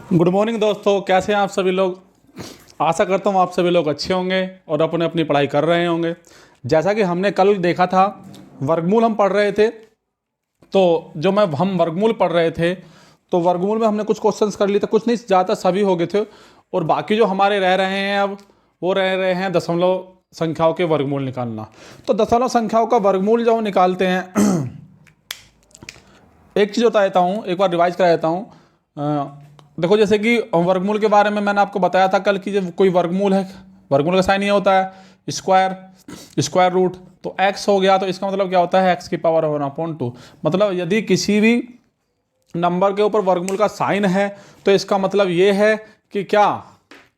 Good morning दोस्तों, कैसे हैं आप सभी लोग। आशा करता हूँ आप सभी लोग अच्छे होंगे और अपने अपनी पढ़ाई कर रहे होंगे। जैसा कि हमने कल देखा था, वर्गमूल हम पढ़ रहे थे। तो हम वर्गमूल पढ़ रहे थे तो वर्गमूल में हमने कुछ क्वेश्चंस कर लिए थे, कुछ नहीं ज़्यादा सभी हो गए थे। और बाकी जो हमारे रह रहे हैं अब वो रह रहे हैं दशमलव संख्याओं के वर्गमूल निकालना। तो दशमलव संख्याओं का वर्गमूल जब हम निकालते हैं एक चीज़ बता देता हूँ, एक बार रिवाइज करा देता हूँ। देखो, जैसे कि वर्गमूल के बारे में मैंने आपको बताया था कल कि जब कोई वर्गमूल है, वर्गमूल का साइन ये होता है स्क्वायर रूट। तो x हो गया तो इसका मतलब क्या होता है, x की पावर 1/2। मतलब यदि किसी भी नंबर के ऊपर वर्गमूल का साइन है तो इसका मतलब ये है कि क्या,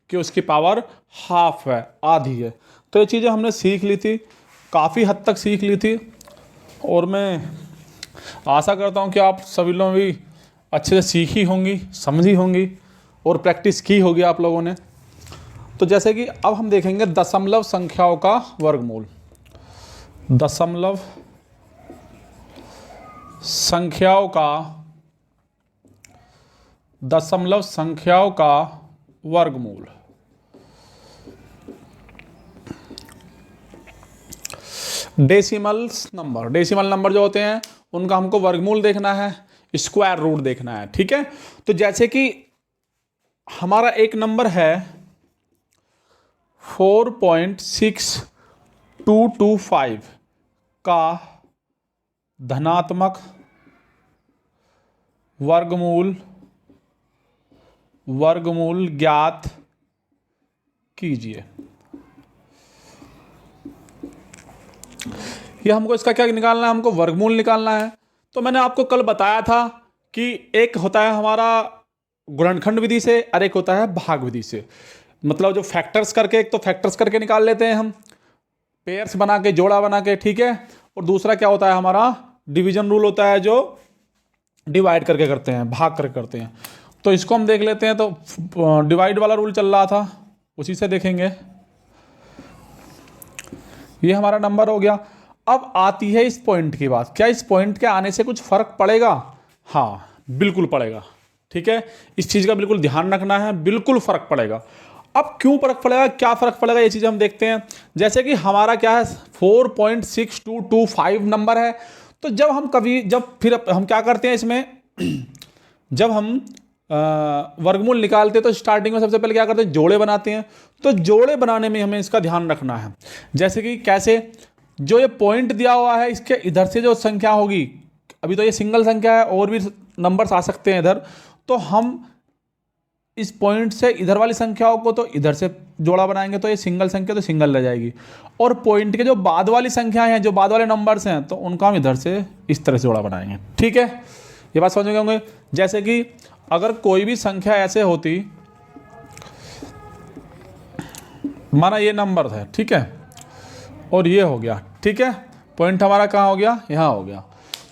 कि उसकी पावर हाफ है, आधी है। तो ये चीज़ें हमने सीख ली थी, काफ़ी हद तक सीख ली थी। और मैं आशा करता हूँ कि आप सभी लोग भी अच्छे से सीखी होंगी, समझी होंगी और प्रैक्टिस की होगी आप लोगों ने। तो जैसे कि अब हम देखेंगे दशमलव संख्याओं का वर्गमूल। दशमलव संख्याओं का वर्गमूल। डेसिमल नंबर जो होते हैं उनका हमको वर्गमूल देखना है, स्क्वायर रूट देखना है। ठीक है, तो जैसे कि हमारा एक नंबर है 4.6225 का धनात्मक वर्गमूल ज्ञात कीजिए। ये हमको इसका क्या निकालना है, हमको वर्गमूल निकालना है। तो मैंने आपको कल बताया था कि एक होता है हमारा गुणनखंड विधि से और एक होता है भाग विधि से। मतलब जो फैक्टर्स करके, एक तो फैक्टर्स करके निकाल लेते हैं हम, पेयर्स बना के, जोड़ा बना के, ठीक है। और दूसरा क्या होता है हमारा डिवीजन रूल होता है, जो डिवाइड करके करते हैं, भाग करके करते हैं। तो इसको हम देख लेते हैं। तो डिवाइड वाला रूल चल रहा था, उसी से देखेंगे। ये हमारा नंबर हो गया। अब आती है इस पॉइंट की बात। क्या इस पॉइंट के आने से कुछ फर्क पड़ेगा? हाँ, बिल्कुल पड़ेगा। ठीक है, इस चीज का बिल्कुल ध्यान रखना है, बिल्कुल फर्क पड़ेगा। अब क्यों फर्क पड़ेगा, क्या फर्क पड़ेगा, ये चीज हम देखते हैं। जैसे कि हमारा क्या है 4.6225 नंबर है। तो फिर हम क्या करते हैं इसमें जब हम वर्गमूल निकालते हैं तो स्टार्टिंग में सबसे पहले क्या करते हैं, जोड़े बनाते हैं। तो जोड़े बनाने में हमें इसका ध्यान रखना है। जैसे कि कैसे, जो ये पॉइंट दिया हुआ है इसके इधर से जो संख्या होगी, अभी तो ये सिंगल संख्या है और भी नंबर्स आ सकते हैं इधर, तो हम इस पॉइंट से इधर वाली संख्याओं को तो इधर से जोड़ा बनाएंगे तो ये सिंगल संख्या तो सिंगल रह जाएगी। और पॉइंट के जो बाद वाली संख्याएं हैं, जो बाद वाले नंबर्स हैं, तो उनका हम इधर से इस तरह से जोड़ा बनाएंगे। ठीक है, ये बात समझ गए होंगे। जैसे कि अगर कोई भी संख्या ऐसे होती, माना ये नंबर है, ठीक है, और ये हो गया, ठीक है, पॉइंट हमारा कहाँ हो गया, यहाँ हो गया।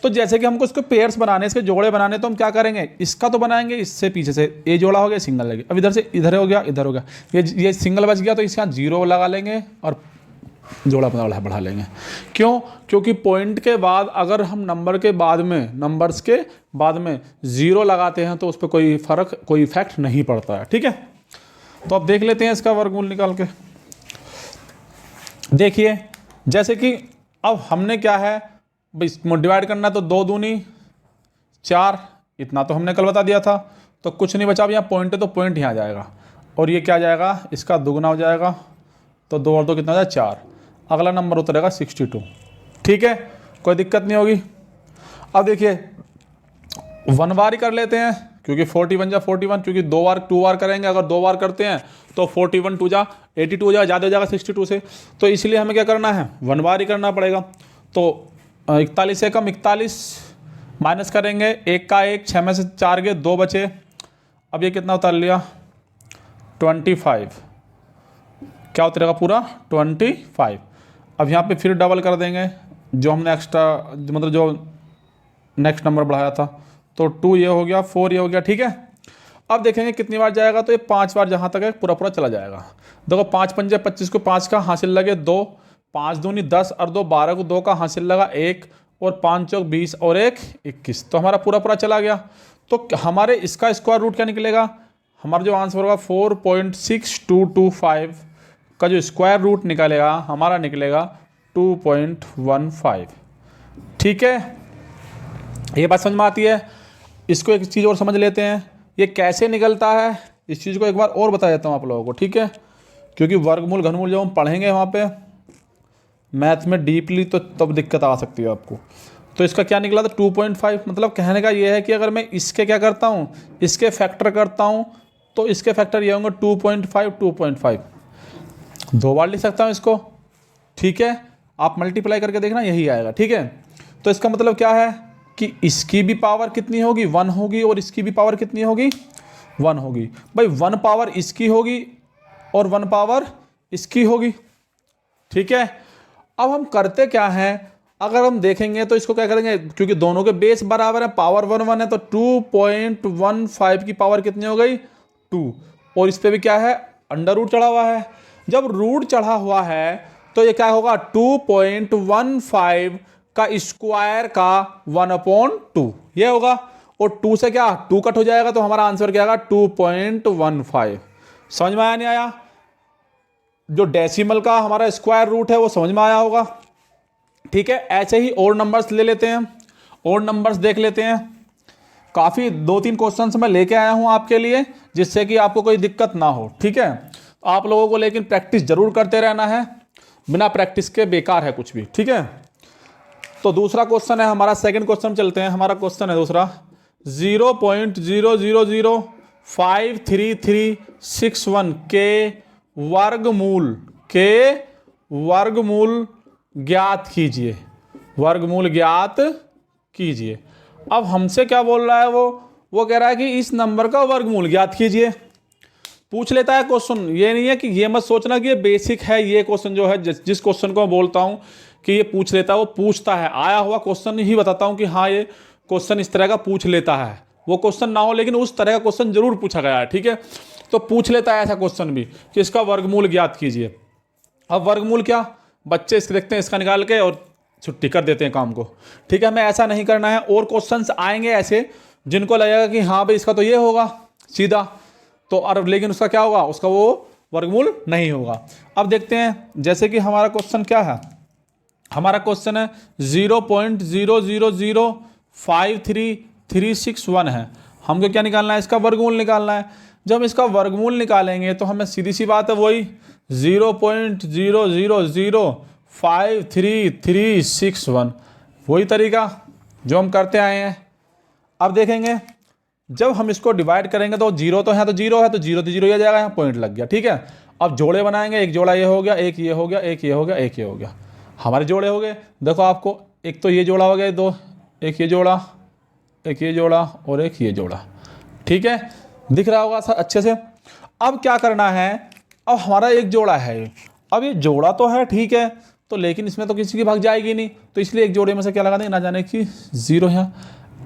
तो जैसे कि हमको इसके पेयर्स बनाने, इसके जोड़े बनाने, तो हम क्या करेंगे, इसका तो बनाएंगे, इससे पीछे से ये जोड़ा हो गया, सिंगल लगे। अब इधर से इधर हो गया, इधर हो गया, ये सिंगल बच गया, तो इसके यहाँ जीरो लगा लेंगे और जोड़ा बढ़ा लेंगे। क्यों? क्योंकि पॉइंट के बाद अगर हम नंबर्स के बाद में जीरो लगाते हैं तो उस पर कोई इफेक्ट नहीं पड़ता है। ठीक है, तो अब देख लेते हैं इसका वर्गमूल निकाल के। देखिए, जैसे कि अब हमने क्या है, डिवाइड करना, तो 2 दूनी 4, इतना तो हमने कल बता दिया था। तो कुछ नहीं बचा। अब यहाँ पॉइंट है तो पॉइंट यहाँ जाएगा और ये क्या जाएगा, इसका दुगना हो जाएगा। तो 2 और 2 कितना हो जाए, 4। अगला नंबर उतरेगा 62। ठीक है, कोई दिक्कत नहीं होगी। अब देखिए, 1 बार ही कर लेते हैं, क्योंकि 41 जा 41, क्योंकि 2 बार करेंगे। अगर 2 बार करते हैं तो 41 2 जा 82 हो जाएगा, ज़्यादा हो जाएगा 62 से। तो इसलिए हमें क्या करना है, 1 बार ही करना पड़ेगा। तो 41 से कम 41 माइनस करेंगे, 1 का 1, 6 में से 4 गए, 2 बचे। अब ये कितना उतार लिया, 25। क्या उतरेगा पूरा, 25। अब यहाँ पे फिर डबल कर देंगे, जो हमने एक्स्ट्रा, मतलब जो नेक्स्ट नंबर बढ़ाया था। तो 2 ये हो गया, 4 ये हो गया। ठीक है, अब देखेंगे कितनी बार जाएगा। तो ये 5 बार जहाँ तक है पूरा चला जाएगा। देखो, 5 पंजे 25 को 5 का हासिल लगे 2, 5 दूनी 10 और 2 12 को 2 का हासिल लगा 1, और 5 चौक 20 और 1 21। तो हमारा पूरा चला गया। तो हमारे इसका स्क्वायर रूट क्या निकलेगा, हमारा जो आंसर होगा 4.6225 का जो स्क्वायर रूट निकलेगा हमारा निकलेगा 2.15। ठीक है, ये बात समझ में आती है। इसको एक चीज़ और समझ लेते हैं, ये कैसे निकलता है इस चीज़ को एक बार और बता देता हूँ आप लोगों को। ठीक है, क्योंकि वर्गमूल घनमूल जब हम पढ़ेंगे वहाँ पे मैथ में डीपली तो तब दिक्कत आ सकती है आपको। तो इसका क्या निकला था 2.5। मतलब कहने का ये है कि अगर मैं इसके क्या करता हूँ, इसके फैक्टर करता हूँ तो इसके फैक्टर ये होंगे 2.5 दो बार लिख सकता हूँ इसको। ठीक है, आप मल्टीप्लाई करके देखना यही आएगा। ठीक है, तो इसका मतलब क्या है कि इसकी भी पावर कितनी होगी 1 होगी और इसकी भी पावर कितनी होगी 1 होगी। भाई 1 पावर इसकी होगी और 1 पावर इसकी होगी। ठीक है, अब हम करते क्या हैं, अगर हम देखेंगे तो इसको क्या करेंगे, क्योंकि दोनों के बेस बराबर है, पावर 1 1 है, तो 2.15 की पावर कितनी हो गई 2, और इस पे भी क्या है अंडर रूट चढ़ा हुआ है। जब रूट चढ़ा हुआ है तो ये क्या होगा 2.15 का स्क्वायर का 1/2 ये होगा, और 2 से क्या 2 कट हो जाएगा तो हमारा आंसर क्या आएगा 2.15। समझ में आया नहीं आया? जो डेसिमल का हमारा स्क्वायर रूट है वो समझ में आया होगा। ठीक है, ऐसे ही और नंबर्स ले लेते हैं, और नंबर्स देख लेते हैं। काफ़ी 2-3 क्वेश्चंस मैं लेके आया हूं आपके लिए जिससे कि आपको कोई दिक्कत ना हो। ठीक है, आप लोगों को लेकिन प्रैक्टिस जरूर करते रहना है, बिना प्रैक्टिस के बेकार है कुछ भी। ठीक है, तो दूसरा क्वेश्चन है हमारा, सेकंड क्वेश्चन चलते हैं। हमारा क्वेश्चन है दूसरा 0.0053361 के वर्गमूल ज्ञात कीजिए। वर्गमूल ज्ञात कीजिए। अब हमसे क्या बोल रहा है वो कह रहा है कि इस नंबर का वर्गमूल ज्ञात कीजिए। पूछ लेता है क्वेश्चन, ये नहीं है कि ये मत सोचना कि ये बेसिक है। ये क्वेश्चन जो है जिस क्वेश्चन को मैं बोलता हूं कि ये पूछ लेता है, वो पूछता है, आया हुआ क्वेश्चन ही बताता हूं कि हाँ ये क्वेश्चन इस तरह का पूछ लेता है। वो क्वेश्चन ना हो लेकिन उस तरह का क्वेश्चन जरूर पूछा गया है। ठीक है, तो पूछ लेता है ऐसा क्वेश्चन भी कि इसका वर्गमूल ज्ञात कीजिए। अब वर्गमूल क्या, बच्चे इसके देखते हैं, इसका निकाल के और छुट्टी कर देते हैं काम को। ठीक है, हमें ऐसा नहीं करना है। और क्वेश्चंस आएंगे ऐसे जिनको लगेगा कि हाँ भाई इसका तो ये होगा सीधा, तो और लेकिन उसका क्या होगा, उसका वो वर्गमूल नहीं होगा। अब देखते हैं, जैसे कि हमारा क्वेश्चन क्या है, हमारा क्वेश्चन है 0.000533361 है। हमको क्या निकालना है, इसका वर्गमूल निकालना है। जब हम इसका वर्गमूल निकालेंगे तो हमें सीधी सी बात है वही 0.000533361, वही तरीका जो हम करते आए हैं। अब देखेंगे जब हम इसको डिवाइड करेंगे तो जीरो तो है तो जीरो है, तो जीरो तो जीरो ही आ जाएगा, यहाँ पॉइंट लग गया। ठीक है, अब जोड़े बनाएंगे, एक जोड़ा ये हो गया, एक ये हो गया, एक ये हो गया, एक ये हो गया, हमारे जोड़े हो गए। देखो आपको एक तो ये जोड़ा हो गया, दो, एक ये जोड़ा, एक ये जोड़ा और एक ये जोड़ा। ठीक है, दिख रहा होगा अच्छे से। अब क्या करना है, अब हमारा एक जोड़ा है, अब ये जोड़ा तो है ठीक है, तो लेकिन इसमें तो किसी की भाग जाएगी नहीं, तो इसलिए एक जोड़े में से क्या लगा देंगे, ना जाने की जीरो है।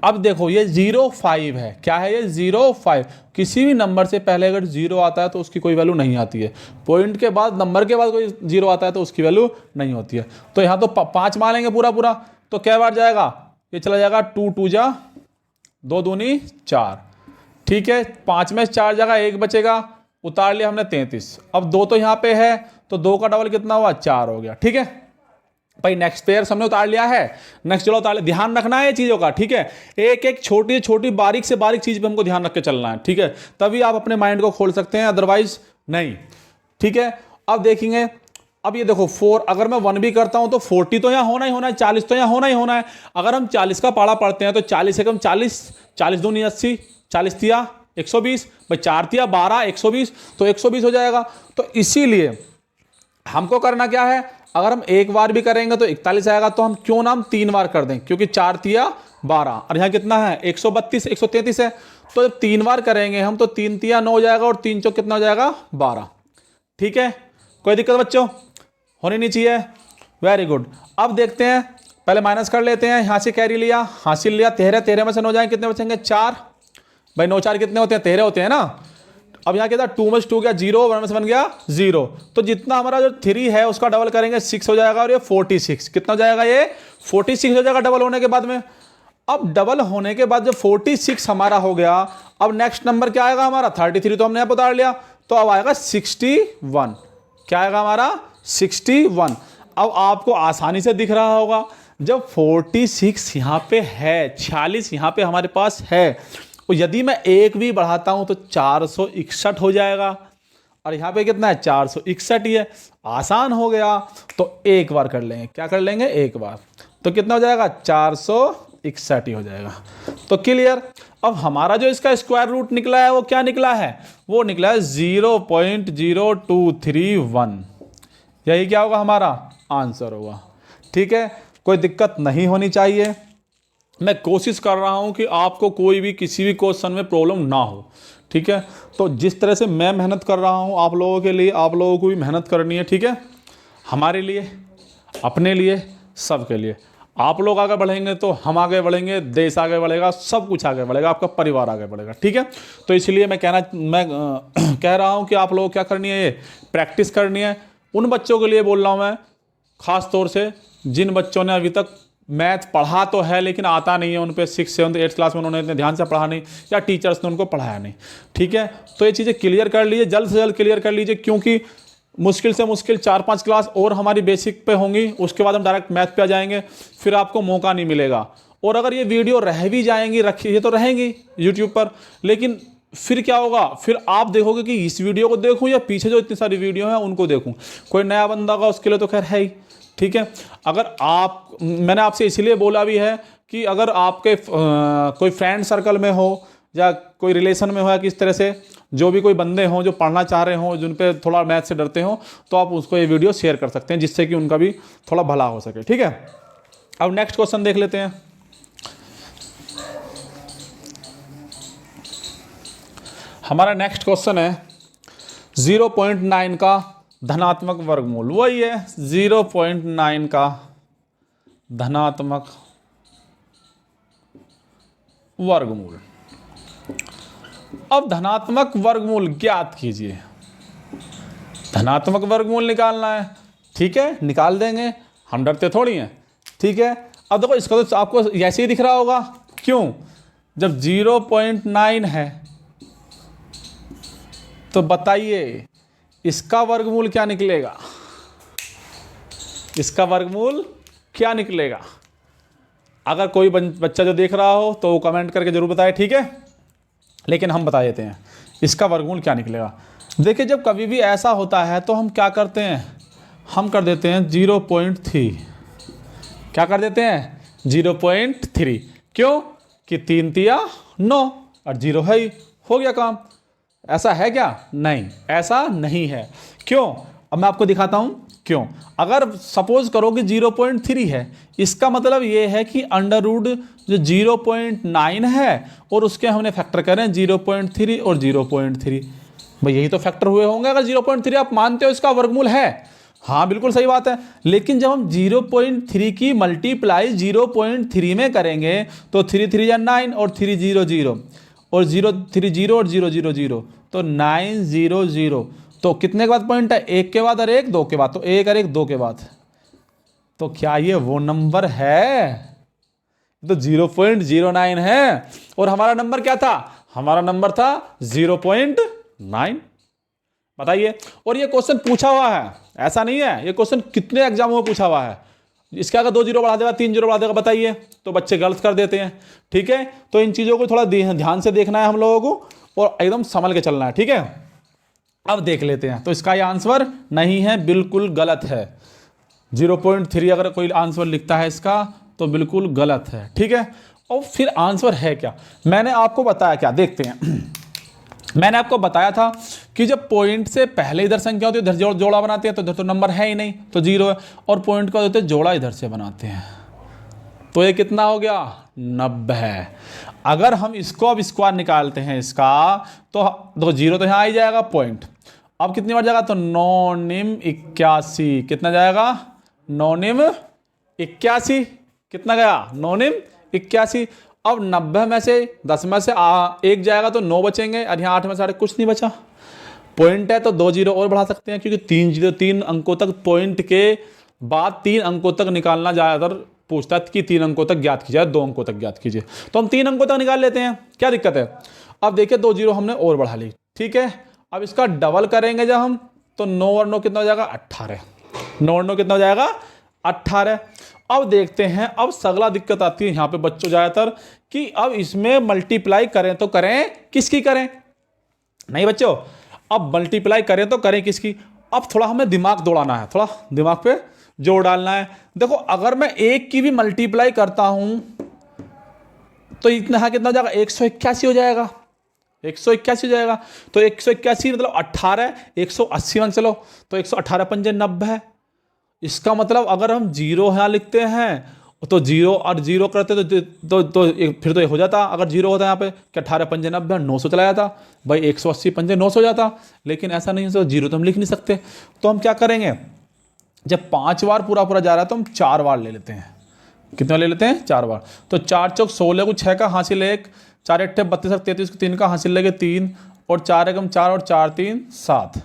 अब देखो ये 0.5 है, क्या है ये 0.5। किसी भी नंबर से पहले अगर जीरो आता है तो उसकी कोई वैल्यू नहीं आती है। पॉइंट के बाद नंबर के बाद कोई जीरो आता है तो उसकी वैल्यू नहीं होती है। तो यहाँ तो 5 मानेंगे पूरा पूरा, तो क्या बार जाएगा, ये चला जाएगा 2 2 जा 2 दूनी 4। ठीक है, 5 में 4 जगह 1 बचेगा, उतार लिया हमने 33। अब 2 तो यहाँ पे है तो 2 का डबल कितना हुआ 4 हो गया। ठीक है भाई, नेक्स्ट पेयर हमने उतार लिया है, नेक्स्ट जोड़ा उतार लिया। ध्यान रखना है चीजों का। ठीक है, एक एक छोटी छोटी बारीक से बारीक चीज पे हमको ध्यान रख के चलना है। ठीक है, तभी आप अपने माइंड को खोल सकते हैं, अदरवाइज नहीं। ठीक है, अब देखेंगे, अब ये देखो 4, अगर मैं 1 भी करता हूं तो 40 तो यहाँ होना ही होना है, 40 तो यहाँ होना ही होना है। अगर हम 40 का पाड़ा पढ़ते हैं तो 40 से कम 40, 40 दूनी 80, 40 तिया 120, भाई 4 तिया 12, 120, तो 120 हो जाएगा। तो इसीलिए हमको करना क्या है, अगर हम एक बार भी करेंगे तो 41 आएगा, तो हम क्यों ना हम 3 बार कर दें, क्योंकि 4 तिया 12 और यहाँ कितना है 132, 133 है। तो जब 3 बार करेंगे हम तो 3 तिया 9 हो जाएगा और 3 चौक कितना हो जाएगा 12। ठीक है, कोई दिक्कत बच्चों होनी नहीं चाहिए। Very good. अब देखते हैं, पहले माइनस कर लेते हैं। यहाँ से कैरी लिया, हासिल लिया, 13 में से 9 जाएंगे, कितने बचेंगे 4। भाई 9 4 कितने होते हैं 13 होते हैं ना। अब यहाँ क्या था 2 में से 2 गया 0, 1 में से 1 गया 0, तो जितना हमारा जो 3 है उसका डबल करेंगे 6 हो जाएगा और ये 46 कितना हो जाएगा, ये 46 हो जाएगा डबल होने के बाद में। अब डबल होने के बाद जब 46 हमारा हो गया, अब नेक्स्ट नंबर क्या आएगा हमारा, 33 तो हमने यहाँ बता लिया, तो अब आएगा 61। क्या आएगा हमारा 61। अब आपको आसानी से दिख रहा होगा, जब 46 यहाँ पे है, 46 यहाँ पे हमारे पास है, तो यदि मैं एक भी बढ़ाता हूँ तो 461 हो जाएगा, और यहाँ पे कितना है 461 ही है। आसान हो गया, तो एक बार कर लेंगे, क्या कर लेंगे, एक बार, तो कितना हो जाएगा 461 ही हो जाएगा। तो क्लियर। अब हमारा जो इसका स्क्वायर रूट निकला है वो क्या निकला है, वो निकला है 0.0231। यही क्या होगा हमारा आंसर होगा। ठीक है, कोई दिक्कत नहीं होनी चाहिए। मैं कोशिश कर रहा हूं कि आपको कोई भी किसी भी क्वेश्चन में प्रॉब्लम ना हो। ठीक है, तो जिस तरह से मैं मेहनत कर रहा हूं आप लोगों के लिए, आप लोगों को भी मेहनत करनी है। ठीक है, हमारे लिए, अपने लिए, सबके लिए। आप लोग आगे बढ़ेंगे तो हम आगे बढ़ेंगे, देश आगे बढ़ेगा, सब कुछ आगे बढ़ेगा, आपका परिवार आगे बढ़ेगा। ठीक है, तो इसलिए मैं कह रहा हूं कि आप लोगों को क्या करनी है, ये प्रैक्टिस करनी है। उन बच्चों के लिए बोल रहा हूं मैं ख़ास तौर से, जिन बच्चों ने अभी तक मैथ पढ़ा तो है लेकिन आता नहीं है, उन पे 6, 7, 8 क्लास में उन्होंने इतने ध्यान से पढ़ा नहीं, या टीचर्स ने उनको पढ़ाया नहीं। ठीक है, तो ये चीज़ें क्लियर कर लीजिए, जल्द से जल्द क्लियर कर लीजिए, क्योंकि मुश्किल से मुश्किल 4-5 क्लास और हमारी बेसिक पे होंगी, उसके बाद हम डायरेक्ट मैथ पे आ जाएंगे, फिर आपको मौका नहीं मिलेगा। और अगर ये वीडियो रह भी जाएंगी, रखी ये तो रहेंगी यूट्यूब पर, लेकिन फिर क्या होगा, फिर आप देखोगे कि इस वीडियो को देखूं या पीछे जो इतनी सारी वीडियो हैं उनको देखूं। कोई नया बंदा होगा उसके लिए तो खैर है ही। ठीक है, अगर आप, मैंने आपसे इसलिए बोला भी है कि अगर आपके कोई फ्रेंड सर्कल में हो या कोई रिलेशन में हो या किस तरह से जो भी कोई बंदे हों जो पढ़ना चाह रहे हों, जिन पे थोड़ा मैथ से डरते हों, तो आप उसको ये वीडियो शेयर कर सकते हैं, जिससे कि उनका भी थोड़ा भला हो सके। ठीक है, अब नेक्स्ट क्वेश्चन देख लेते हैं। हमारा नेक्स्ट क्वेश्चन है 0.9 का धनात्मक वर्गमूल। वही है 0.9 का धनात्मक वर्गमूल। अब धनात्मक वर्गमूल ज्ञात कीजिए। धनात्मक वर्गमूल निकालना है। ठीक है, निकाल देंगे, हम डरते थोड़ी हैं। ठीक है, अब देखो इसका तो आपको ऐसे ही दिख रहा होगा, क्यों, जब 0.9 है तो बताइए इसका वर्गमूल क्या निकलेगा, इसका वर्गमूल क्या निकलेगा। अगर कोई बच्चा जो देख रहा हो तो वो कमेंट करके जरूर बताए। ठीक है, लेकिन हम बता देते हैं इसका वर्गमूल क्या निकलेगा। देखिए, जब कभी भी ऐसा होता है तो हम क्या करते हैं, हम कर देते हैं 0.3। क्या कर देते हैं 0.3, क्यों कि 3 तिया 9 और 0 है ही, हो गया काम। ऐसा है क्या, नहीं, ऐसा नहीं है। क्यों, अब मैं आपको दिखाता हूं क्यों। अगर सपोज करो कि 0.3 है, इसका मतलब ये है कि अंडर रूट जो 0.9 है और उसके हमने फैक्टर करें 0.3 और 0.3, भाई यही तो फैक्टर हुए होंगे। अगर 0.3 आप मानते हो इसका वर्गमूल है, हाँ बिल्कुल सही बात है। लेकिन जब हम 0.3 की मल्टीप्लाई 0.3 में करेंगे तो 3 3 या 9 और 3 0 0 और 0 3 0 और 0 0 0, तो 9 0 0। तो कितने के बाद पॉइंट है, एक के बाद और एक, दो के बाद, तो एक और एक दो के बाद। तो क्या ये वो नंबर है, तो 0.09 है। और हमारा नंबर क्या था, हमारा नंबर था 0.9। बताइए, और ये क्वेश्चन पूछा हुआ है, ऐसा नहीं है, ये क्वेश्चन कितने एग्जामों में पूछा हुआ है। इसके अगर 2 0 बढ़ा देगा, 3 0 बढ़ा देगा, बताइए, तो बच्चे गलत कर देते हैं। ठीक है, तो इन चीजों को थोड़ा ध्यान से देखना है हम लोगों को और एकदम संभल के चलना है। ठीक है, अब देख लेते हैं। तो इसका ये आंसर नहीं है, बिल्कुल गलत है। 0.3 अगर कोई आंसर लिखता है इसका तो बिल्कुल गलत है। ठीक है, और फिर आंसर है क्या, मैंने आपको बताया क्या, देखते हैं। मैंने आपको बताया था कि जब पॉइंट से पहले इधर संख्या होती है, इधर जोड़ा बनाते हैं, तो इधर तो नंबर है ही नहीं, तो 0 है। और पॉइंट का होते जोड़ा इधर से बनाते हैं, तो ये कितना हो गया 90। अगर हम इसको अब स्क्वायर निकालते हैं इसका, तो 0 तो यहाँ आ ही जाएगा पॉइंट। अब कितनी बार जाएगा, तो 9 निम 81, कितना जाएगा 9 निम 81, कितना गया 9 निम 81। अब 90 में से 10 में से 1 जाएगा तो 9 बचेंगे, और यहाँ 8 में से कुछ नहीं बचा। पॉइंट है तो 2 0 और बढ़ा सकते हैं, क्योंकि 3 अंकों तक, पॉइंट के बाद 3 अंकों तक निकालना ज़्यादातर पूछता है कि 3 अंकों तक ज्ञात कीजिए, 2 अंकों तक ज्ञात कीजिए, तो हम 3 अंकों तक निकाल लेते हैं, क्या दिक्कत है। अब देखिए 2 जीरो हमने और बढ़ा ली, ठीक है। अब इसका डबल करेंगे जब हम, तो 9 और 9 कितना हो जाएगा 18, 9 और 9 कितना हो जाएगा 18। अब देखते हैं, अब सगला दिक्कत आती है यहाँ पे बच्चों ज़्यादातर कि अब इसमें मल्टीप्लाई करें तो करें किसकी करें, नहीं बच्चों, अब मल्टीप्लाई करें तो करें किसकी। अब थोड़ा हमें दिमाग दौड़ाना है, थोड़ा दिमाग पे जोर डालना है। देखो अगर मैं 1 की भी मल्टीप्लाई करता हूं तो इतना कितना हो जाएगा 181 हो जाएगा, 181 हो जाएगा। तो 181 मतलब 18, 180 मान चलो, तो 118 पंजे 90 है। इसका मतलब अगर हम जीरो यहाँ लिखते हैं तो जीरो और जीरो करते तो फिर तो ये हो जाता, अगर जीरो होता यहाँ पे कि 18 पंजे 90, 900 चला जाता भाई, 180 पंजे 900 हो जाता। लेकिन ऐसा नहीं है, तो जीरो तो हम लिख नहीं सकते। तो हम क्या करेंगे, जब 5 बार पूरा पूरा जा रहा है तो हम 4 बार ले लेते हैं। कितना ले लेते हैं 4 बार। तो 4 चौक 16 को 6 का हासिल 1, 4 अट्ठे 32 33 को 3 का हासिल लगे 3, और 4 एकम 4 और 4 3 7।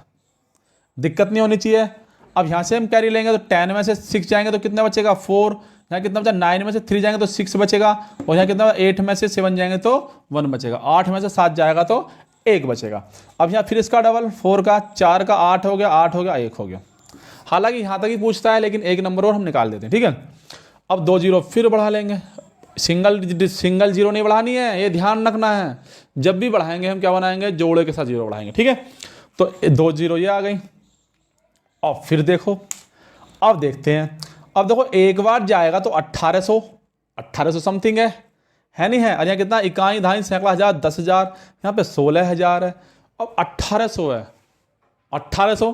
दिक्कत नहीं होनी चाहिए। अब यहाँ से हम कैरी लेंगे तो 10 में से 6 जाएंगे तो कितना बचेगा 4, यहाँ कितना बचा 9 में से 3 जाएंगे तो 6 बचेगा, और यहाँ कितना 8 में से 7 जाएंगे तो 1 बचेगा, 8 में से 7 जाएगा तो 1 बचेगा। अब यहाँ फिर इसका डबल 4 का 4 का 8 हो गया, 8 हो गया 1 हो गया। हालांकि यहाँ तक ही पूछता है, लेकिन 1 नंबर और हम निकाल देते हैं, ठीक है। अब 2 जीरो फिर बढ़ा लेंगे, सिंगल जीरो नहीं बढ़ानी है, ये ध्यान रखना है। जब भी बढ़ाएंगे हम क्या बनाएंगे, जोड़े के साथ जीरो बढ़ाएंगे, ठीक है। तो 2 जीरो ये आ गई। अब फिर देखो, अब देखते हैं, अब देखो एक बार जाएगा तो 1800 समथिंग है नहीं है। और यहाँ कितना इकाई धाई सैकड़ा हज़ार 10,000, यहाँ पे 16,000 है। अब 1800 है, 1800।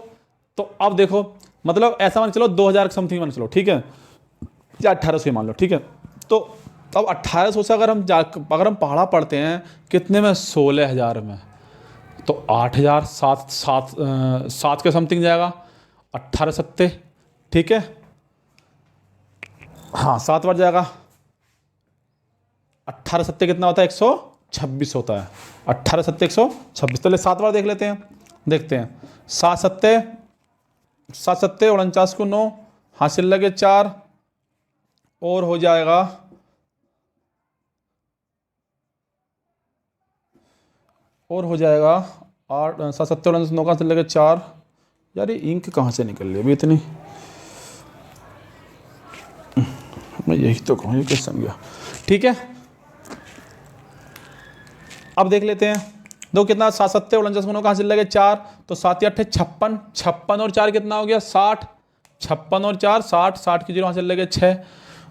तो अब देखो मतलब ऐसा मान चलो 2000 समथिंग मान चलो, ठीक है, या 1800 मान लो, ठीक है। तो अब 1800 से अगर हम पहाड़ा पढ़ते हैं कितने में, 16,000 में, तो 8,000 7 के समथिंग जाएगा, 18 सत्ते, ठीक है, हाँ 7 बार जाएगा। 18 सत्ते कितना होता है 126 होता है, 18 सत्ते 126। तो 7 बार देख लेते हैं, देखते हैं। 7 सत्ते 49 को 9 हासिल लगे 4, और हो जाएगा 8 7 सत्ते 49 9 का हासिल लगे 4। यार ये इंक कहाँ से निकल रही है अभी इतनी, मैं यही तो कहूँ, ये क्वेश्चन गया, ठीक है। अब देख लेते हैं, दो कितना 7 सत्ते 49 का हासिल लगे 4, तो 7 8 56, 56 और 4 कितना हो गया 60, 56 और 4 60, 60 की जीरो हासिल लगे 6,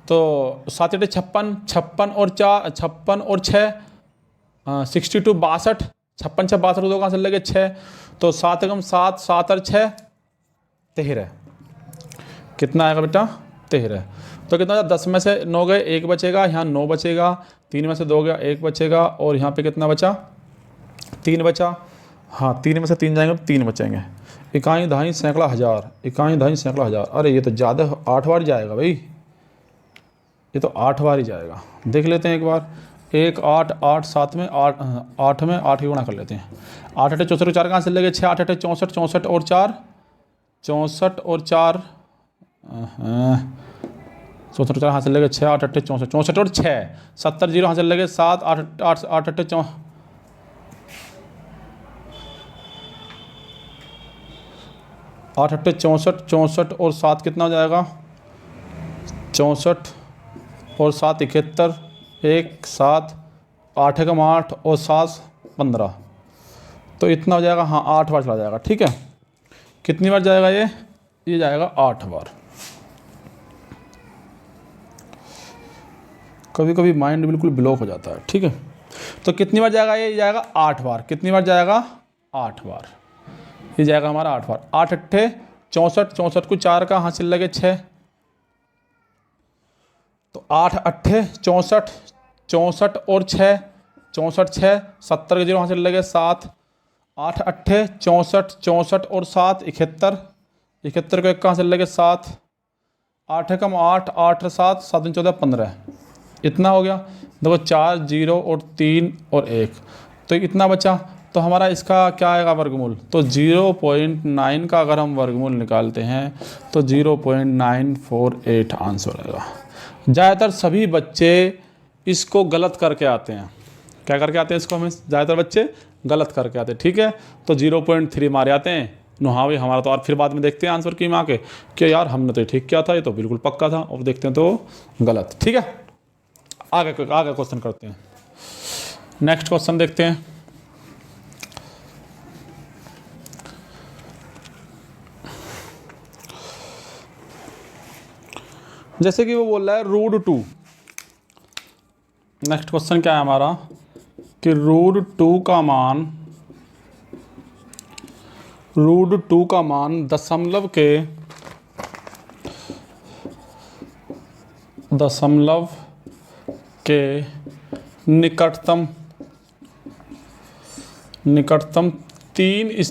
तो 7 8 56, 56 और 4 56 और 6 62 62, 56 6 62 दो का हासिल लगे 6, तो 7 एकम 7 7 और 6 13, कितना आएगा बेटा 13। तो कितना 10 में से 9 गए 1 बचेगा, यहाँ 9 बचेगा, 3 में से 2 गया 1 बचेगा, और यहाँ पे कितना बचा 3 बचा, हाँ 3 में से 3 जाएंगे तो 3 बचेंगे। इकाई दहाई सैकड़ा हज़ार, इकाई दहाई सैकड़ा हज़ार, अरे ये तो ज़्यादा 8 बार जाएगा भाई, ये तो 8 बार ही जाएगा। देख लेते हैं एक बार, 1 8 8 7 में 8 में 8 की गुणा कर लेते हैं। 8 8 64 4 कहाँ से लगे 6, 8 8 64 64 और 4 64 और 4 64 4 हासिल लगे 6, 8 8 64 64 और 6 70 जीरो हासिल लगे 7 8 8 8 8 8 8 64 64 और 7 कितना हो जाएगा 64 और 7 71, 1 7 8 एकम 8 और 7 15, तो इतना हो जाएगा, हाँ 8 बार चला जाएगा, ठीक है। कितनी बार जाएगा ये जाएगा 8 बार। कभी कभी माइंड बिल्कुल ब्लॉक हो जाता है, ठीक है। तो कितनी बार जाएगा ये जाएगा 8 बार। कितनी बार जाएगा 8 बार, ये जाएगा हमारा 8 बार। 8 अट्ठे 64 64 को 4 का हासिल लगे 6, तो 8 अट्ठे 64 64 और 6 64 6 70 के जीरो हासिल लगे 7, 8 अट्ठे 64 64 और 7 71 71 को 1 का हासिल लगे 7, 8 एकम 8 8 7 7 14 15, इतना हो गया। देखो 4 0 और 3 और 1, तो इतना बचा। तो हमारा इसका क्या आएगा वर्गमूल, तो 0.9 का अगर हम वर्गमूल निकालते हैं तो 0.948 आंसर आएगा। ज़्यादातर सभी बच्चे इसको गलत करके आते हैं। क्या करके आते हैं इसको? हमें ज़्यादातर बच्चे गलत करके आते हैं। ठीक है, तो 0.3 मारे आते हैं। नो हाँ भाई हमारा तो, और फिर बाद में देखते हैं आंसर की में आके कि यार हमने तो ठीक किया था, ये तो बिल्कुल पक्का था, और देखते हैं तो गलत। ठीक है, आगे क्वेश्चन करते हैं। नेक्स्ट क्वेश्चन देखते हैं। जैसे कि वो बोल रहा है √2। नेक्स्ट क्वेश्चन क्या है हमारा कि √2 का मान दशमलव के निकटतम 3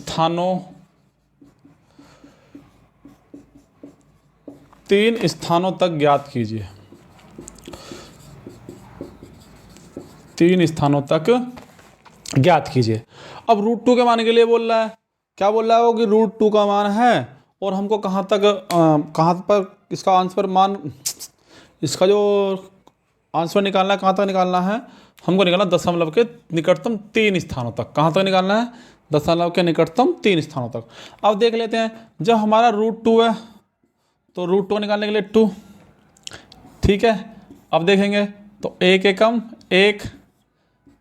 स्थानों तक ज्ञात कीजिए। 3 स्थानों तक ज्ञात कीजिए। अब √2 के मान के लिए बोल रहा है, क्या बोल रहा है वो कि √2 का मान है और हमको कहाँ पर इसका आंसर मान, इसका जो आंसर निकालना है कहाँ तक निकालना है, हमको निकालना दशमलव के निकटतम 3 स्थानों तक। कहाँ तक निकालना है? दशमलव के निकटतम 3 स्थानों तक। अब देख लेते हैं, जब हमारा √2 है तो √2 निकालने के लिए 2। ठीक है, अब देखेंगे तो 1 एकम 1,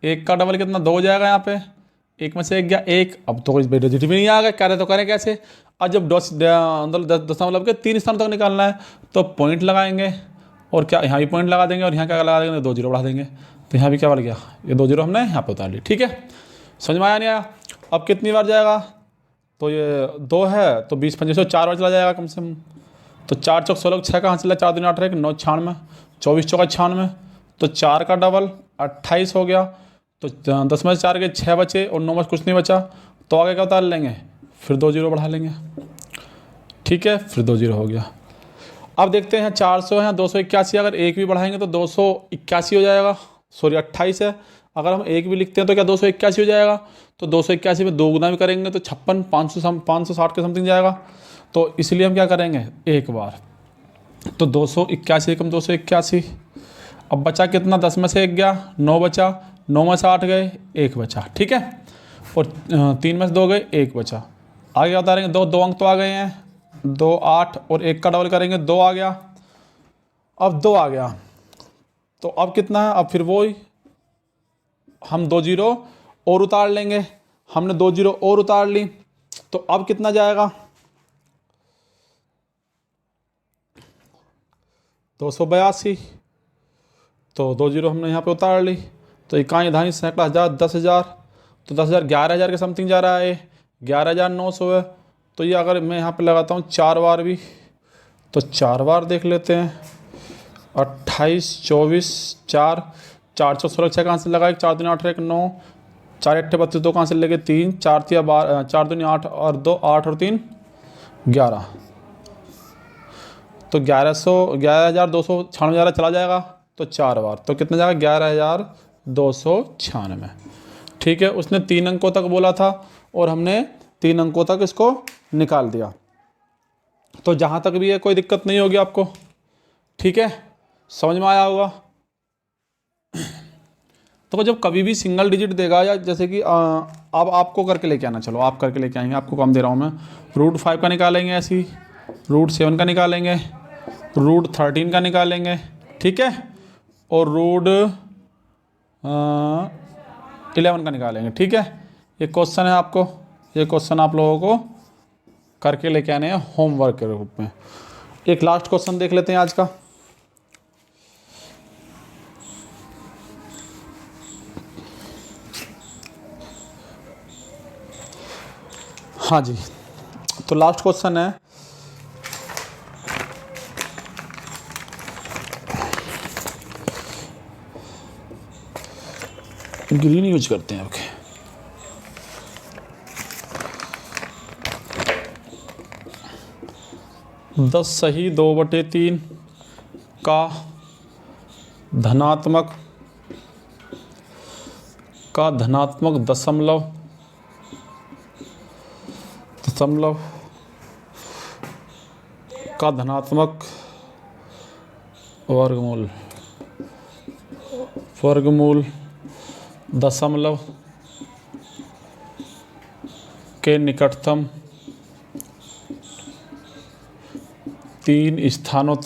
1 का डबल कितना 2 हो जाएगा यहाँ पे, 1 में से 1 गया 1। अब तो कोई बेडिजिट भी नहीं आ गया, कह रहे तो करें कैसे? अब जब दशमलव के 3 स्थानों तक निकालना है तो पॉइंट लगाएंगे, और क्या यहाँ भी पॉइंट लगा देंगे, और यहाँ क्या लगा देंगे? 2 0 बढ़ा देंगे। तो यहाँ भी क्या बढ़ गया? ये 2 0 हमने यहाँ पे उतार ली। ठीक है, समझ में आया नहीं आया? अब कितनी बार जाएगा? तो ये 2 है तो 20 25 4 बार चला जाएगा कम से कम। तो 4 चौक 16 6 कहाँ चला? 4 दूनी 8 1 9 96, 24 चौका 96, तो 4 का डबल 28 हो गया। तो 10 में से 4 के 6 बचे और 9 में कुछ नहीं बचा, तो आगे क्या उतार लेंगे? फिर 2 0 बढ़ा लेंगे। ठीक है, फिर 2 0 हो गया। अब देखते हैं 400 है 281, अगर 1 भी बढ़ाएंगे तो 281 हो जाएगा। सॉरी 28 है, अगर हम 1 भी लिखते हैं तो क्या 281 हो जाएगा? तो 281 में 2 गुना भी करेंगे तो 56 560 के समथिंग जाएगा। तो इसलिए हम क्या करेंगे एक बार, तो 281 एकम 281। अब बचा कितना? 10 में से 1 गया, 9 बचा, 9 में से 8 गए, 1 बचा। ठीक है, और 3 में से 2 गए, 1 बचा। आगे क्या उतारेंगे? 2 अंक तो आ गए हैं, 2 8 और 1 का डबल करेंगे 2 आ गया। अब 2 आ गया तो अब कितना है? अब फिर वो ही हम 2 0 और उतार लेंगे। हमने 2 0 और उतार ली, तो अब कितना जाएगा? 282। तो 2 0 हमने यहाँ पे उतार ली, तो इकाई दहाई सैकड़ा हज़ार 10,000, तो 10,000 11,000 के समथिंग जा रहा है, 11,900 है। तो ये अगर मैं यहाँ पे लगाता हूँ 4 बार भी, तो 4 बार देख लेते हैं। 28 24 4 4 16 6 कहाँ से लगाए? 4 दूनी 8 1 9, 4 8 32 2 कहाँ से लेके 3 4 3 12 4 दूनी 8 और 2 8 और 3 11, तो 11,296 चला जाएगा। तो 4 बार तो कितना जाएगा? 11,296। ठीक है, उसने 3 अंकों तक बोला था और हमने 3 अंकों तक इसको निकाल दिया। तो जहाँ तक भी है कोई दिक्कत नहीं होगी आपको। ठीक है, समझ में आया होगा। तो जब कभी भी सिंगल डिजिट देगा, या जैसे कि अब आपको करके लेके आना, चलो आप करके लेके आएंगे, आपको कम दे रहा हूँ मैं। √5 का निकालेंगे, ऐसी √7 का निकालेंगे, √13 का निकालेंगे। ठीक है, और √11 का निकालेंगे। ठीक है, ये क्वेश्चन है आपको, ये क्वेश्चन आप लोगों को करके लेके आने हैं होमवर्क के रूप में। एक लास्ट क्वेश्चन देख लेते हैं आज का। हाँ जी, तो लास्ट क्वेश्चन है, ग्रीन यूज करते हैं। ओके, दस सही 2/3 का धनात्मक दशमलव का धनात्मक वर्गमूल वर्गमूल दशमलव के निकटतम 3 स्थानों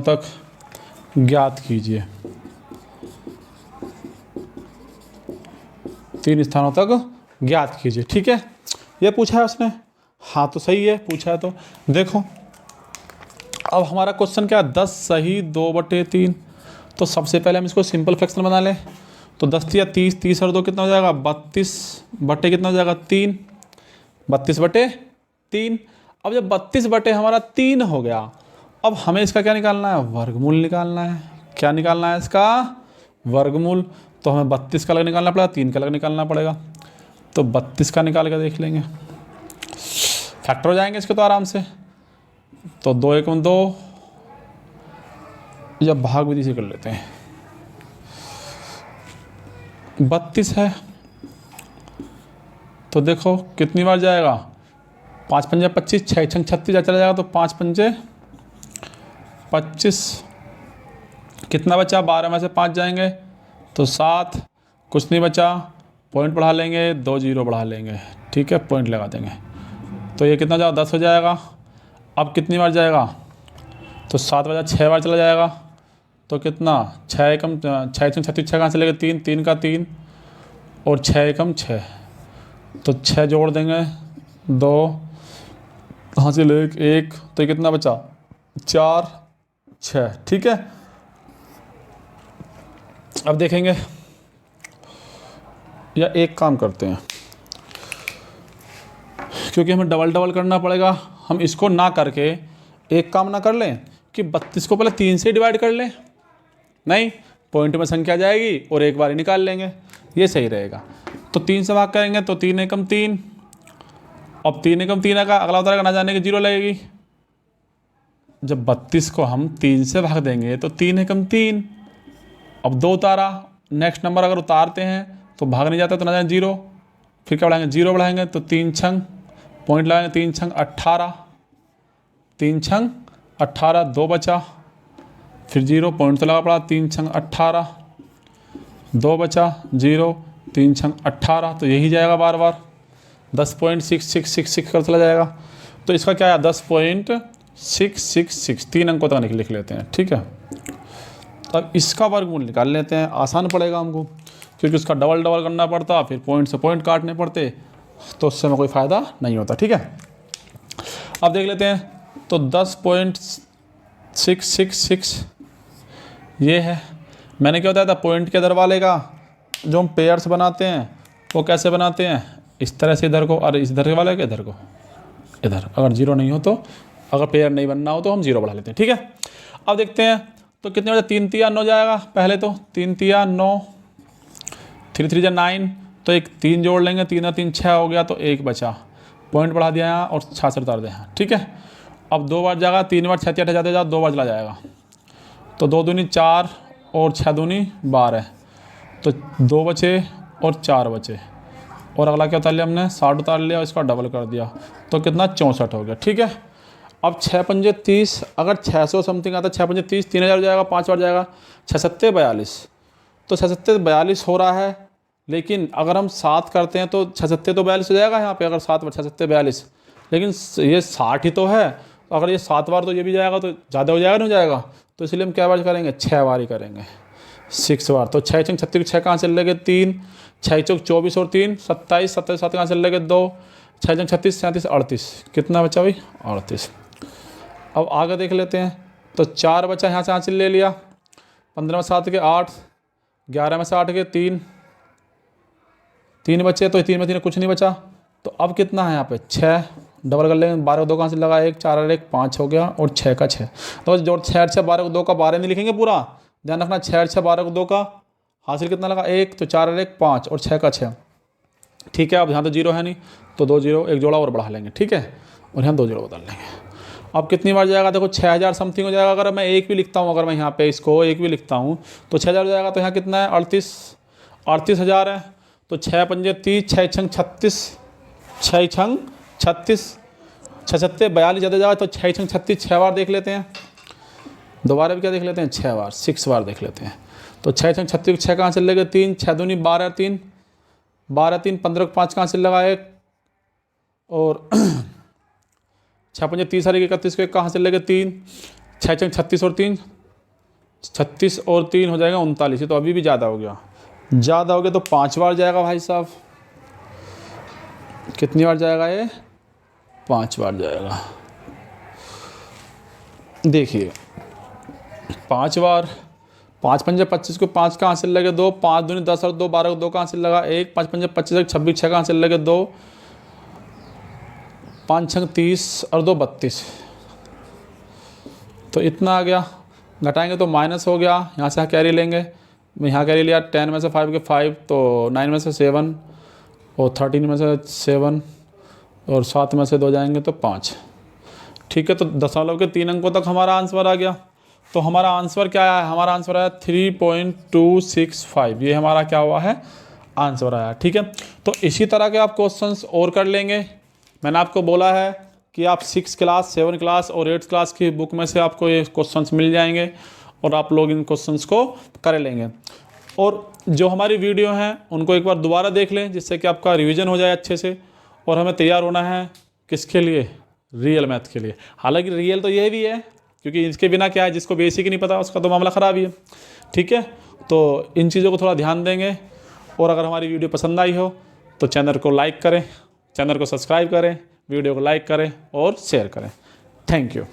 तक ज्ञात कीजिए। 3 स्थानों तक ज्ञात कीजिए। ठीक है, ये पूछा है उसने। हाँ तो सही है, पूछा है तो देखो। अब हमारा क्वेश्चन क्या है, 10 सही 2/3। तो सबसे पहले हम इसको सिंपल फ्रैक्शन बना लें। तो 10 या 30, 30 और 2 कितना हो जाएगा, 32 बटे कितना हो जाएगा 3, 32/3। अब जब 32 हमारा 3 हो गया, अब हमें इसका क्या निकालना है, वर्गमूल निकालना है। क्या निकालना है इसका, वर्गमूल। तो हमें 32 का अलग निकालना पड़ेगा, 3 का अलग निकालना पड़ेगा। तो 32 का निकाल के देख लेंगे, फैक्टर हो जाएंगे इसके तो आराम से। तो 2 एकम 2, या भाग विधि से कर लेते हैं। 32 है तो देखो कितनी बार जाएगा, 5 पंजे 25, 6 छंग 36 चला जाएगा। तो 5 पंजे 25, कितना बचा, 12 में से 5 जाएंगे तो 7, कुछ नहीं बचा। पॉइंट बढ़ा लेंगे, 2 0 बढ़ा लेंगे। ठीक है, पॉइंट लगा देंगे। तो ये कितना जाएगा, 10 हो जाएगा। अब कितनी बार जाएगा, तो 7 बजा 6 बार चला जाएगा। तो कितना, 6 एकम 6 छंग 36, 6 कहाँ से लेंगे 3, 3 का 3 और 6 एकम 6। तो 6 जोड़ देंगे, 2 कहाँ से ले 1, तो ये कितना बचा, 4 6। ठीक है, अब देखेंगे, या एक काम करते हैं, क्योंकि हमें डबल डबल करना पड़ेगा। हम इसको ना करके एक काम ना कर लें कि 32 को पहले 3 से डिवाइड कर लें, नहीं, पॉइंट में संख्या जाएगी और एक बार ही निकाल लेंगे, ये सही रहेगा। तो 3 से भाग करेंगे तो 3 एकम 3। अब 3 एकम 3 का अगला उतारेगा, ना जाने की 0 लगेगी। जब 32 को हम 3 से भाग देंगे तो 3 एकम 3। अब 2 उतारा, नेक्स्ट नंबर अगर उतारते हैं तो भाग नहीं जाता, तो ना जाए 0। फिर क्या बढ़ाएंगे, 0 बढ़ाएंगे तो 3 छंग, पॉइंट लगाएंगे 3 छंग 18, 3 छंग 18, 2 बचा, फिर 0, पॉइंट तो लगा पड़ा, 3 छंग 18, 2 बचा, 0, 3 छंग 18। तो यही जाएगा बार बार, 10.6666 कर चला जाएगा। तो इसका क्या है, 10.666, 3 अंकों तक लिख लेते हैं। ठीक है, अब इसका वर्गमूल निकाल लेते हैं, आसान पड़ेगा हमको, क्योंकि उसका डबल डबल करना पड़ता, फिर पॉइंट से पॉइंट काटने पड़ते, तो उससे हमें कोई फ़ायदा नहीं होता। ठीक है, अब देख लेते हैं। तो 10.666 ये है। मैंने क्या बताया था, पॉइंट के इधर वाले का जो हम पेयर्स बनाते हैं वो कैसे बनाते हैं, इस तरह से इधर को, और इस इधर वाले के इधर को इधर। अगर 0 नहीं हो तो, अगर पेयर नहीं बनना हो तो हम 0 बढ़ा लेते हैं। ठीक है, अब देखते हैं तो कितने बजे, 3 तिया 9 जाएगा पहले। तो 3 तिया 9, 3 3 9, तो एक 3 जोड़ लेंगे, 3 और 3 6 हो गया, तो 1 बचा, पॉइंट बढ़ा दिया यहाँ और 66 उतार दिया यहाँ। ठीक है, अब 2 बार जाएगा, 3 बार 6 8 जाते जाओ, 2 बार चला जाएगा। तो 2 दूनी 4 और 6 दूनी 12, तो 2 बचे और 4 बचे, और अगला क्या उतार लिया हमने, 60 उतार लिया और इसका डबल कर दिया, तो कितना 64 हो गया। ठीक है, अब 6 पंजे 30, अगर 600 समथिंग आता, 6 पंजे 30, 3000 हो जाएगा, 5 बार जाएगा, 6 सत्ते 42। तो 6 सत्ते 42 हो रहा है, लेकिन अगर हम 7 करते हैं तो 6 सत्ते तो 42 हो जाएगा यहाँ पे, अगर 7 बार 6 सत्ते 42, लेकिन ये 60 ही तो है। अगर ये 7 बार तो ये भी जाएगा, तो ज़्यादा हो जाएगा, नहीं हो जाएगा। तो इसलिए हम क्या बार करेंगे, 6 बार ही करेंगे, 6 बार। तो 6 छंग 36, 6 कहाँ से लेंगे 3, 6 चौक 24 और 3 27, 27 7 कहाँ से लेंगे 2, 6 छंग 36 37 38, कितना बचा भाई 38। अब आगे देख लेते हैं। तो 4 बचा, यहाँ से हासिल ले लिया, 15 में 7 के 8, 11 में से 8 के 3 बचे, तो 3 में 3 कुछ नहीं बचा। तो अब कितना है यहाँ पे, 6 डबल कर लेंगे, 12 2 कहाँ से लगा, 1 4 और 1 5 हो गया, और 6 का 6। तो जोड़ 6 6 12 2 का 12 नहीं लिखेंगे पूरा, ध्यान रखना, 6 6 12 2 का हासिल कितना लगा, 1, तो 4 और 1 5 और 6 का 6। ठीक है, अब यहाँ तो 0 है नहीं, तो 2 0 एक जोड़ा और बढ़ा लेंगे। ठीक है, और यहाँ 2 0 बदल लेंगे। अब कितनी बार जाएगा, देखो 6000 समथिंग हो जाएगा। अगर मैं 1 भी लिखता हूँ, अगर मैं यहाँ पे इसको 1 भी लिखता हूँ तो 6000 हो जाएगा। तो यहाँ कितना है, 38,000 है। तो 6 पंजे 30, 6 छंग 36, 6 छंग 36, छः छत्ते 42 ज़्यादा जाएगा तो 6 छंग 36 6 बार देख लेते हैं। दोबारा भी क्या देख लेते हैं 6 बार, 6 बार देख लेते हैं। तो 6 छंग 36 6 कहाँ से लगे 3, 6 दूनी 12 3 12 3 15 5 कहाँ से लगा 1 और 6 पंजे 30 हरी 31 को कहाँ से लगे 3, 6 छंग 36 और 3 36 और 3 हो जाएगा 39। तो अभी भी ज़्यादा हो गया, ज़्यादा हो गया तो 5 बार जाएगा भाई साहब। कितनी बार जाएगा ये 5 बार जाएगा। देखिए 5 बार, 5 पंजे 25 को 5 कहाँ से लगे 2, 5 दूनी 10 और 2 12 को 2 कहाँ से लगा 1, 5 पंजे 25 26 6 कहाँ से लगे 2, 5 छंग 30 और 2 32। तो इतना आ गया, घटाएंगे तो माइनस हो गया, यहाँ से कैरी लेंगे, मैं यहाँ कैरी लिया 10 में से 5 के 5 तो 9 में से 7 और 13 में से 7 और 7 में से 2 जाएंगे तो 5। ठीक है, तो दशमलव के 3 अंकों तक हमारा आंसर आ गया। तो हमारा आंसर क्या आया, हमारा आंसर आया 3.265। ये हमारा क्या हुआ है आंसर आया। ठीक है, तो इसी तरह के आप क्वेश्चंस और कर लेंगे। मैंने आपको बोला है कि आप 6 क्लास 7 क्लास और 8 क्लास की बुक में से आपको ये क्वेश्चंस मिल जाएंगे और आप लोग इन क्वेश्चंस को कर लेंगे। और जो हमारी वीडियो हैं उनको एक बार दोबारा देख लें, जिससे कि आपका रिवीजन हो जाए अच्छे से। और हमें तैयार होना है किसके लिए, रियल मैथ के लिए। हालांकि रियल तो ये भी है, क्योंकि इसके बिना क्या है, जिसको बेसिक नहीं पता उसका तो मामला ख़राब ही है। ठीक है, तो इन चीज़ों को थोड़ा ध्यान देंगे। और अगर हमारी वीडियो पसंद आई हो तो चैनल को लाइक करें, चैनल को सब्सक्राइब करें, वीडियो को लाइक करें और शेयर करें। Thank you.